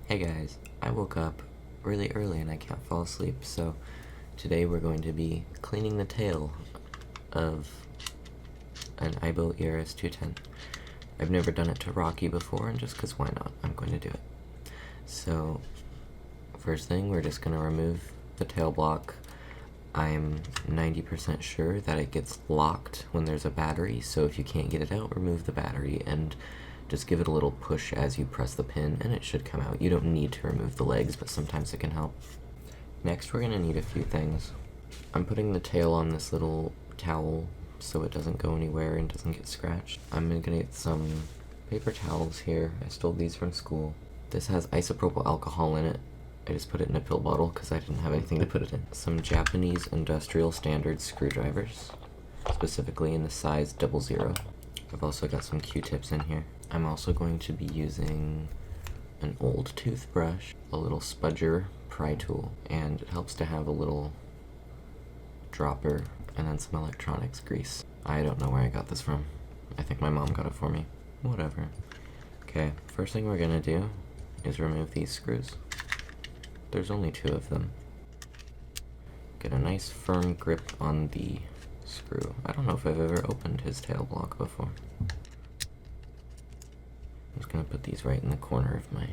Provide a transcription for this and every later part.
Hey guys, I woke up really early and I can't fall asleep, so today we're going to be cleaning the tail of an AIBO ERS-210. I've never done it to Rocky before, and just because why not, I'm going to do it. So, first thing, we're just going to remove the tail block. I'm 90% sure that it gets locked when there's a battery, so if you can't get it out, remove the battery and just give it a little push as you press the pin and it should come out. You don't need to remove the legs, but sometimes it can help. Next, we're going to need a few things. I'm putting the tail on this little towel so it doesn't go anywhere and doesn't get scratched. I'm going to get some paper towels here. I stole these from school. This has isopropyl alcohol in it. I just put it in a pill bottle because I didn't have anything to put it in. Some Japanese industrial standard screwdrivers, specifically in the size 00. I've also got some Q-tips in here. I'm also going to be using an old toothbrush, a little spudger pry tool, and it helps to have a little dropper, and then some electronics grease. I don't know where I got this from. I think my mom got it for me. Whatever. Okay, first thing we're gonna do is remove these screws. There's only 2 of them. Get a nice firm grip on the screw. I don't know if I've ever opened his tail block before. I'm just gonna put these right in the corner of my...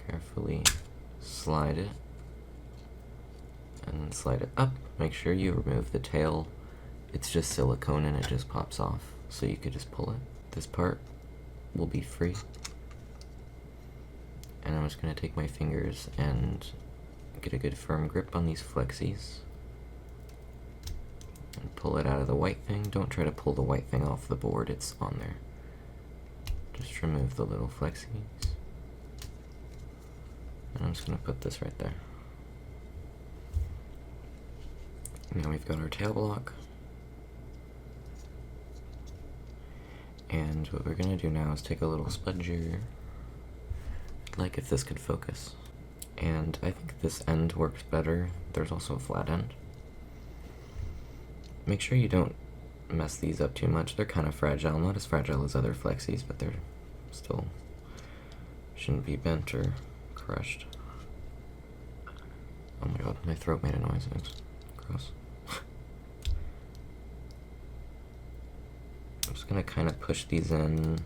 Carefully slide it. And then slide it up. Make sure you remove the tail. It's just silicone and it just pops off. So you could just pull it. This part will be free. And I'm just gonna take my fingers and get a good firm grip on these flexies. And pull it out of the white thing. Don't try to pull the white thing off the board, it's on there. Just remove the little flexies. And I'm just gonna put this right there. Now we've got our tail block. And what we're gonna do now is take a little spudger. Like if this could focus. And I think this end works better. There's also a flat end. Make sure you don't mess these up too much. They're kind of fragile, not as fragile as other flexies, but they're still shouldn't be bent or crushed. Oh my god, my throat made a noise. It's gross. I'm just gonna kind of push these in.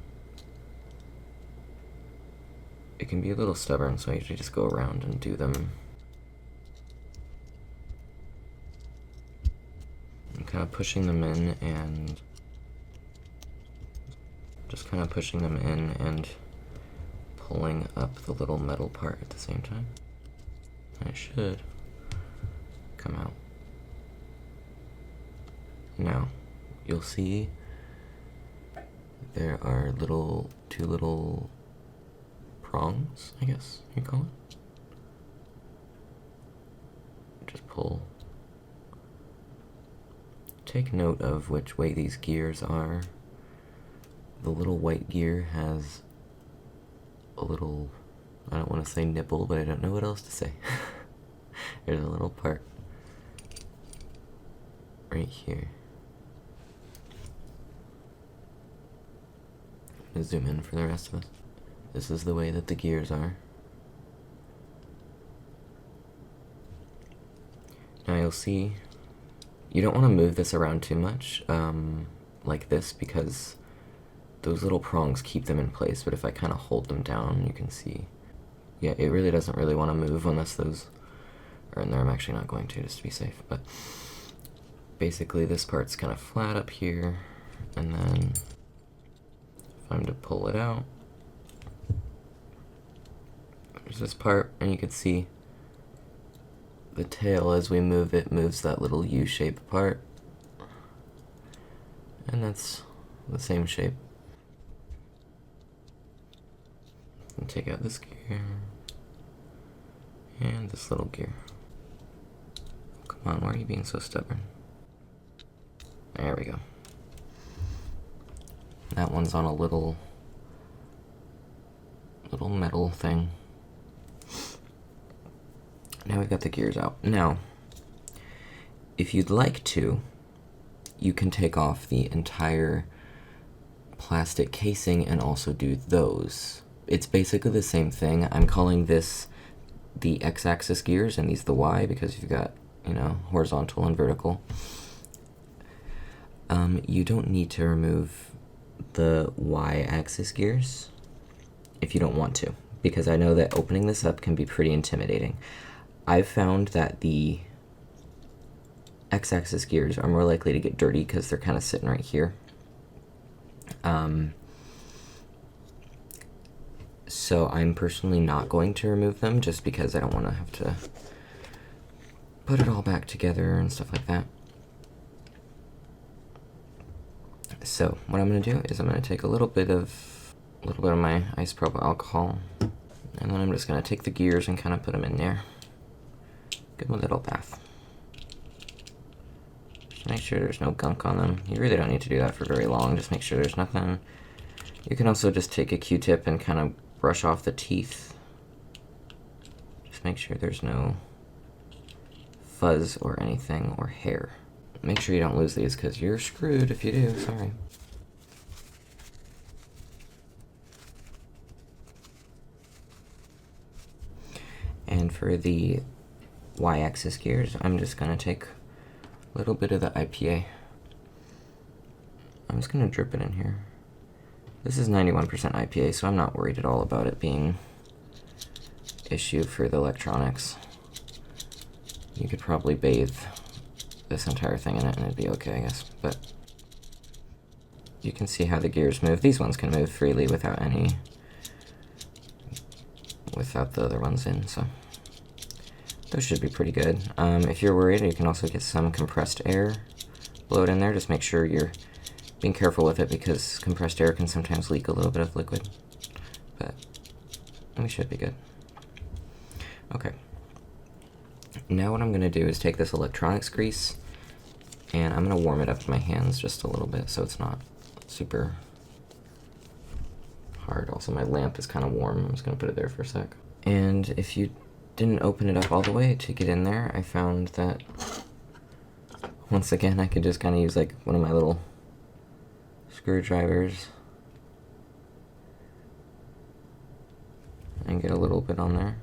It can be a little stubborn, so I usually just go around and do them. I'm kind of pushing them in and just kind of pushing them in and pulling up the little metal part at the same time. It should come out. Now, you'll see there are two little prongs, I guess you call it. Just pull. Take note of which way these gears are. The little white gear has a little, I don't want to say nipple, but I don't know what else to say. There's a little part right here. I'm gonna zoom in for the rest of us. This is the way that the gears are. Now you'll see, you don't want to move this around too much, like this, because those little prongs keep them in place, but if I kind of hold them down, you can see, yeah, it really doesn't really want to move unless those are in there. I'm actually not going to, just to be safe, but basically this part's kind of flat up here, and then if I'm to pull it out, there's this part, and you can see the tail, as we move it, moves that little U-shaped part, and that's the same shape. And take out this gear, and this little gear. Come on, why are you being so stubborn? There we go. That one's on a little metal thing. Now we've got the gears out. Now, if you'd like to, you can take off the entire plastic casing and also do those. it's basically the same thing. I'm calling this the x-axis gears and these the y because you've got, you know, horizontal and vertical. You don't need to remove the y-axis gears if you don't want to, because I know that opening this up can be pretty intimidating. I've found that the x-axis gears are more likely to get dirty because they're kind of sitting right here. So I'm personally not going to remove them just because I don't want to have to put it all back together and stuff like that. So what I'm going to do is I'm going to take a little bit of my isopropyl alcohol, and then I'm just going to take the gears and kind of put them in there. Give them a little bath. Just make sure there's no gunk on them. You really don't need to do that for very long. Just make sure there's nothing. You can also just take a Q-tip and kind of brush off the teeth. Just make sure there's no fuzz or anything or hair. Make sure you don't lose these because you're screwed if you do, sorry. And for the y-axis gears, I'm just going to take a little bit of the IPA. I'm just going to drip it in here. This is 91% IPA, so I'm not worried at all about it being issue for the electronics. You could probably bathe this entire thing in it and it'd be okay, I guess. But you can see how the gears move. These ones can move freely without the other ones in, so those should be pretty good. If you're worried, you can also get some compressed air, blow it in there. Just make sure you're being careful with it because compressed air can sometimes leak a little bit of liquid, but we should be good. Okay. Now what I'm going to do is take this electronics grease and I'm going to warm it up with my hands just a little bit so it's not super hard. Also my lamp is kind of warm. I'm just going to put it there for a sec. And if you didn't open it up all the way to get in there, I found that once again I could just kind of use like one of my little screwdrivers and get a little bit on there.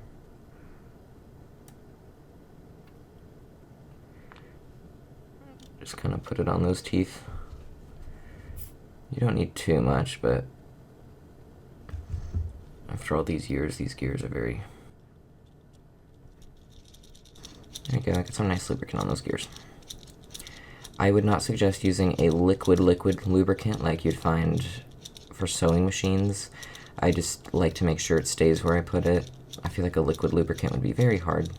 Just kind of put it on those teeth. You don't need too much, but after all these years, these gears are very... There you go, get some nice lubricant on those gears. I would not suggest using a liquid lubricant like you'd find for sewing machines. I just like to make sure it stays where I put it. I feel like a liquid lubricant would be very hard.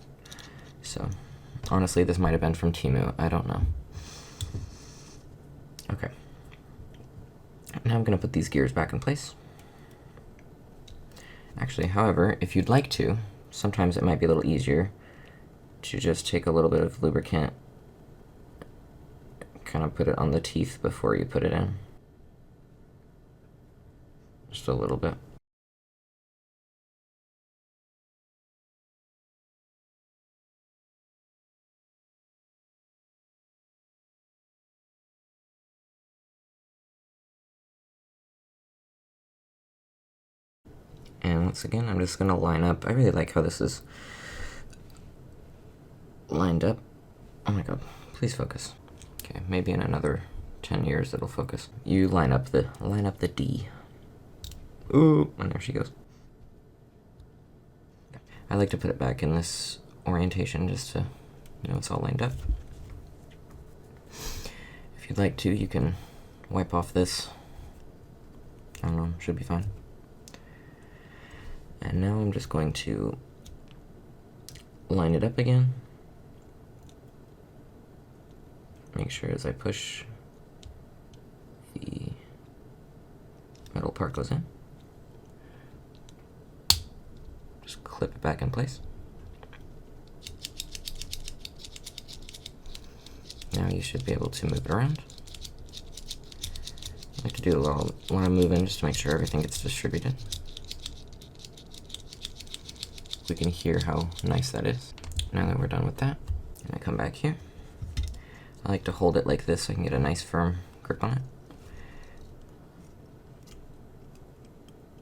So, honestly, this might have been from Temu. I don't know. Okay. Now I'm going to put these gears back in place. Actually, however, if you'd like to, sometimes it might be a little easier to just take a little bit of lubricant, kind of put it on the teeth before you put it in. Just a little bit. And once again, I'm just going to line up. I really like how this is lined up. Oh my god, please focus. Okay, maybe in another 10 years it'll focus. You line up the D. Ooh, and there she goes. I like to put it back in this orientation just to, you know, it's all lined up. If you'd like to, you can wipe off this. I don't know, should be fine. And now I'm just going to line it up again. Make sure as I push, the metal part goes in. Just clip it back in place. Now you should be able to move it around. I like to do a little when I'm moving just to make sure everything gets distributed. We can hear how nice that is. Now that we're done with that, and I come back here, I like to hold it like this so I can get a nice firm grip on it.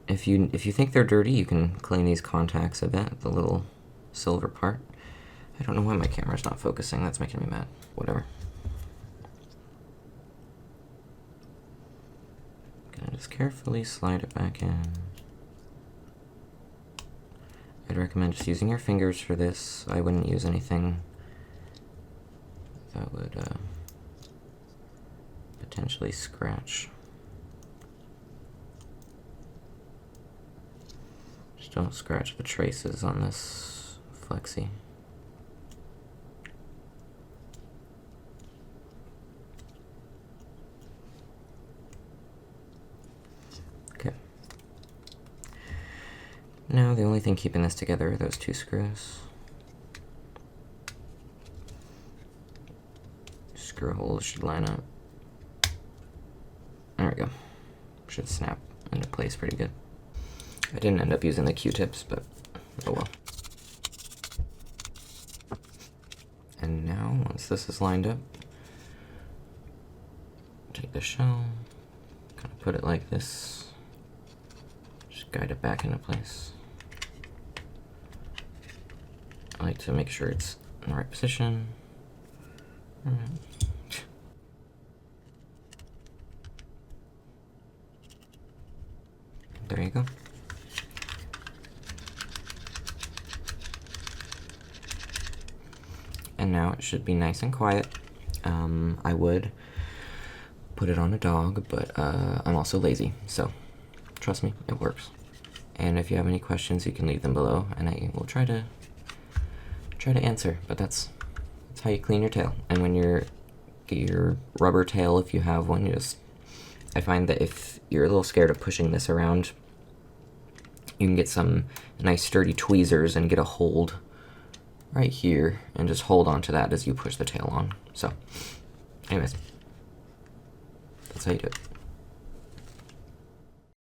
if you think they're dirty, you can clean these contacts a bit, the little silver part. I don't know why my camera's not focusing. That's making me mad. Whatever. Gonna just carefully slide it back in. I'd recommend just using your fingers for this. I wouldn't use anything that would potentially scratch. Just don't scratch the traces on this flexi. Okay. Now the only thing keeping this together are those two screws. Screw holes should line up. There we go. Should snap into place pretty good. I didn't end up using the Q-tips, but oh well. And now, once this is lined up, take the shell, kind of put it like this, just guide it back into place. I like to make sure it's in the right position. There you go. And now it should be nice and quiet. I would put it on a dog, but I'm also lazy, so trust me, it works. And if you have any questions, you can leave them below, and I will try to answer. But that's how you clean your tail. And when get your rubber tail, if you have one, I find that if you're a little scared of pushing this around, you can get some nice sturdy tweezers and get a hold right here and just hold on to that as you push the tail on. So anyways, that's how you do it.